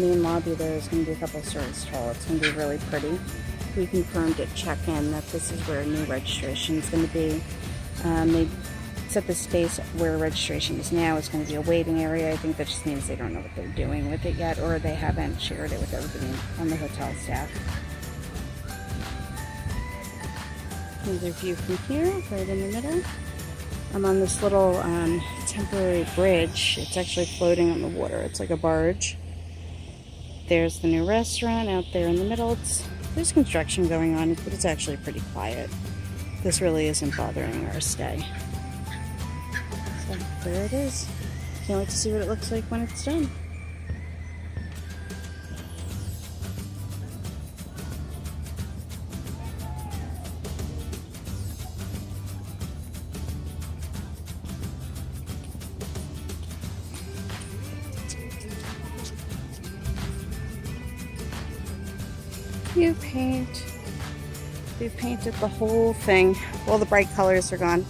main lobby there is going to be a couple stories tall. It's going to be really pretty. We confirmed at check-in that this is where new registration is going to be. They set the space where registration is now. It's going to be a waiting area. I think that just means they don't know what they're doing with it yet, or they haven't shared it with everybody on the hotel staff. Here's a view from here, right in the middle. I'm on this little temporary bridge. It's actually floating on the water. It's like a barge. There's the new restaurant out there in the middle. There's construction going on, but it's actually pretty quiet. This really isn't bothering our stay. So there it is. Can't wait to see what it looks like when it's done. You paint. We've painted the whole thing. All the bright colors are gone.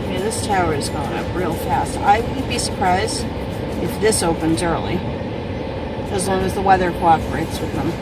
Yeah, this tower is going up real fast. I wouldn't be surprised if this opens early, as long as the weather cooperates with them.